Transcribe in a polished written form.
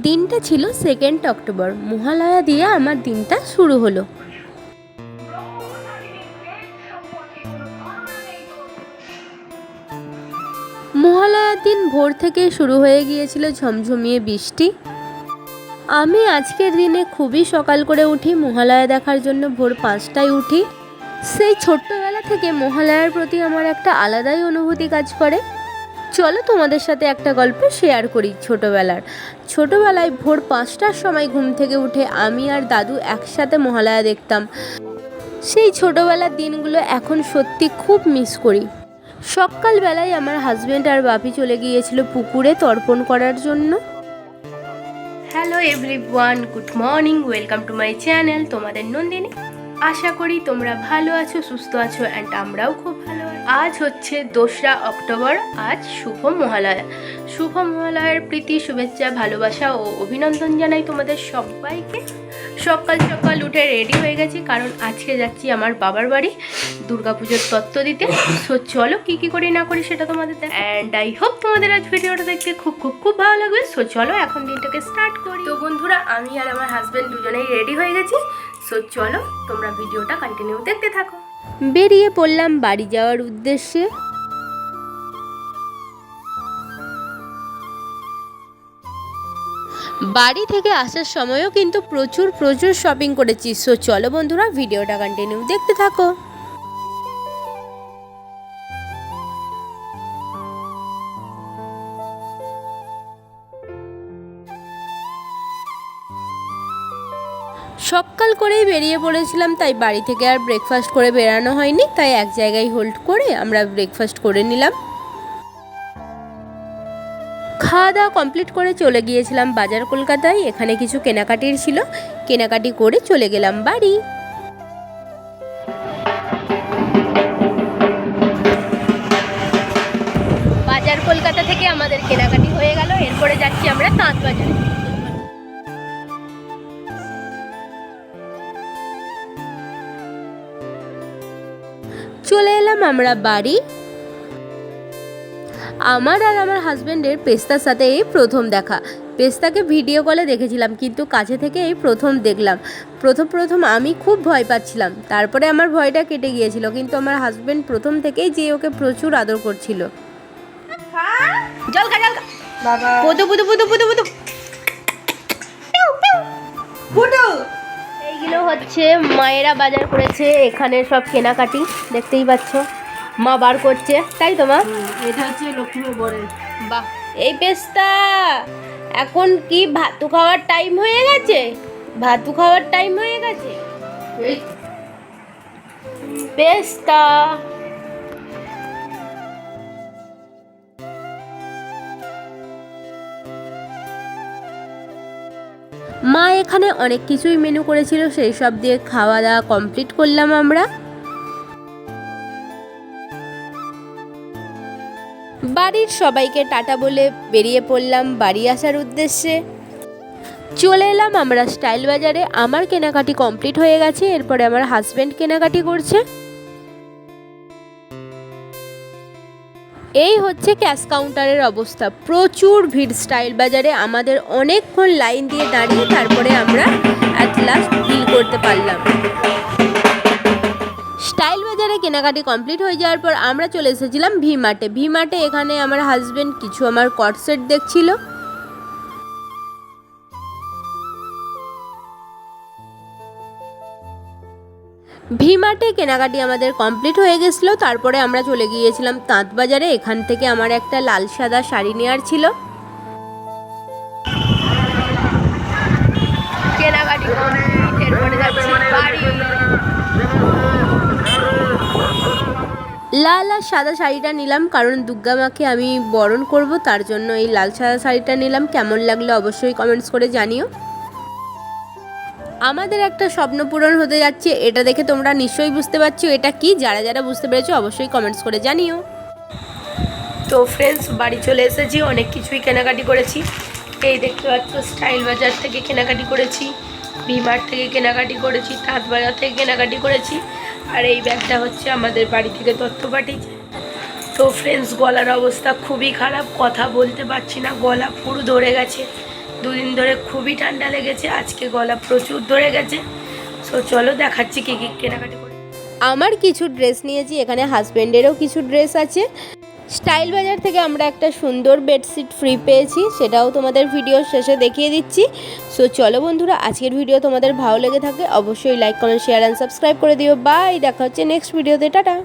দিনটা ছিল 2 অক্টোবর। মহালয়া দিয়ে আমার দিনটা শুরু হলো। মহালয়ার দিন ভোর থেকে শুরু হয়ে গিয়েছিল ঝমঝমিয়ে বৃষ্টি। আমি আজকের দিনে খুবই সকাল করে উঠি, মহালয়া দেখার জন্য ভোর 5টায় উঠি। সেই ছোট্টবেলা থেকে মহালয়ার প্রতি আমার একটা আলাদাই অনুভূতি কাজ করে। চলো তোমাদের সাথে একটা গল্প শেয়ার করি। ছোটবেলায় ভোর 5টার সময় ঘুম থেকে উঠে আমি আর দাদু একসাথে মহালয়া দেখতাম। সেই ছোটবেলার দিনগুলো এখন সত্যি খুব মিস করি। সকালবেলায় আমার হাজব্যান্ড আর বাপি চলে গিয়েছিল পুকুরে তর্পণ করার জন্য। Hello everyone, good morning, welcome to my channel তোমাদের নন্দিনী। আশা করি তোমরা ভালো আছো, সুস্থ আছো, অ্যান্ড আমরাও খুব ভালো আছি। আজ হচ্ছে 2রা অক্টোবর। আজ শুভ মহালয়া। শুভ মহালয়ার প্রীতি, শুভেচ্ছা, ভালোবাসা ও অভিনন্দন জানাই তোমাদের সবাইকে। সকাল সকাল উঠে রেডি হয়ে গেছি, কারণ আজকে যাচ্ছি আমার বাবার বাড়ি দুর্গাপুজোর তত্ত্ব দিতে। সো চলো কী কী করি না করি সেটা তোমাদের দেখ, অ্যান্ড আই হোপ তোমাদের আজ ভিডিওটা দেখতে খুব খুব খুব ভালো লাগবে। সো চলো এখন দিনটাকে স্টার্ট করি। তো বন্ধুরা, আমি আর আমার হাজব্যান্ড দুজনেই রেডি হয়ে গেছি। সো চলো তোমরা ভিডিওটা কন্টিনিউ দেখতে থাকো। বেরিয়ে পড়লাম বাড়ি যাওয়ার উদ্দেশ্যে। বাড়ি থেকে আসার সময়ও কিন্তু প্রচুর শপিং করেছি। সো চলো বন্ধুরা ভিডিওটা কন্টিনিউ দেখতে থাকো। সকাল করেই বেরিয়ে পড়েছিলাম, তাই বাড়ি থেকে আর ব্রেকফাস্ট করে বেরানো হয়নি। তাই এক জায়গায় হোল্ড করে আমরা ব্রেকফাস্ট করে নিলাম। খাওয়া দাওয়া কমপ্লিট করে চলে গিয়েছিলাম বাজার কলকাতায়। এখানে কিছু কেনাকাটির ছিল, কেনাকাটি করে চলে গেলাম বাড়ি। বাজার কলকাতা থেকে আমাদের কেনাকাটি হয়ে গেল। এরপরে যাচ্ছি আমরা তাঁত বাজারে। চলে এলাম আমরা বাড়ি। আমার আর আমার হাজব্যান্ডের পেস্তার সাথে এই প্রথম দেখা। পেস্তাকে ভিডিও কলে দেখেছিলাম, কিন্তু কাছে থেকে এই প্রথম দেখলাম। প্রথম আমি খুব ভয় পাচ্ছিলাম, তারপরে আমার ভয়টা কেটে গিয়েছিল। কিন্তু আমার হাজব্যান্ড প্রথম থেকেই যে ওকে প্রচুর আদর করছিল। এইগুলো হচ্ছে মায়েরা বাজার করেছে। এখানে সব কেনাকাটি দেখতেই পাচ্ছ, মা বার করছে, তাই তো মা? এটা হচ্ছে লক্ষ্মী বরের। বাহ, এই পেস্তা এখন কি ভাতু খাওয়ার টাইম হয়ে গেছে? ভাতু খাওয়ার টাইম হয়ে গেছে। পেস্তা মা এখানে অনেক কিছুই মেনু করেছিল, সেই সব দিয়ে খাওয়া দাওয়া কমপ্লিট করলাম আমরা। বাড়ির সবাইকে টাটা বলে বেরিয়ে পড়লাম বাড়ি আসার উদ্দেশ্যে। চলে এলাম আমরা স্টাইল বাজারে। আমার কেনাকাটি কমপ্লিট হয়ে গেছে, এরপরে আমার হাজব্যান্ড কেনাকাটি করছে। এই হচ্ছে ক্যাশ কাউন্টারের অবস্থা। প্রচুর ভিড় স্টাইল বাজারে। আমাদের অনেকক্ষণ লাইন দিয়ে দাঁড়িয়ে তারপরে আমরা অ্যাট লাস্ট বিল করতে পারলাম। স্টাইল বাজারে কেনাকাটি কমপ্লিট হয়ে যাওয়ার পর আমরা চলে এসেছিলাম ভি মার্টে। এখানে আমার হাজব্যান্ড কিছু আমার কট সেট দেখছিল। ভি মার্টে কেনাকাটি আমাদের কমপ্লিট হয়ে গেছিলো। তারপরে আমরা চলে গিয়েছিলাম তাঁত বাজারে। এখান থেকে আমার একটা লাল সাদা শাড়ি নেওয়ার ছিল। কেনাকাটি কমপ্লিট, এরপরে যাচ্ছি বাড়ি। লাল আর সাদা শাড়িটা নিলাম, কারণ দুর্গা মাকে আমি বরণ করব, তার জন্য এই লাল সাদা শাড়িটা নিলাম। কেমন লাগলো অবশ্যই কমেন্টস করে জানিও। আমাদের একটা স্বপ্ন পূরণ হতে যাচ্ছে, এটা দেখে তোমরা নিশ্চয়ই বুঝতে পারছো এটা কি। যারা যারা বুঝতে পেরেছো অবশ্যই কমেন্টস করে জানিও। তো ফ্রেন্ডস, বাড়ি চলে এসেছি। অনেক কিছুই কেনাকাটি করেছি। এই দেখতে পাচ্ছ, স্টাইল বাজার থেকে কেনাকাটি করেছি, ভি মার্ট থেকে কেনাকাটি করেছি, তাঁত বাজার থেকে কেনাকাটি করেছি। আর এই ব্যাগটা হচ্ছে আমাদের বাড়ি থেকে তথ্য পাঠিয়েছে। তো ফ্রেন্ডস, গলার অবস্থা খুবই খারাপ, কথা বলতে পারছি না, গলা পুরো ধরে গেছে। দুদিন ধরে খুবই ঠান্ডা লেগেছে, আজকে গলা প্রচুর ধরে গেছে। সো চলো দেখাচ্ছি কী কী কেনাকাটি করে। আমার কিছু ড্রেস নিয়েছি, এখানে হাজব্যান্ডেরও কিছু ড্রেস আছে। স্টাইল বাজার থেকে আমরা একটা সুন্দর বেডশিট ফ্রি পেয়েছি, সেটাও তোমাদের ভিডিওর শেষে দেখিয়ে দিচ্ছি। সো চলো বন্ধুরা, আজকের ভিডিও তোমাদের ভালো লেগে থাকে অবশ্যই like comment share and subscribe করে দিও। বাই, দেখা হচ্ছে নেক্সট ভিডিওতে, টাটা।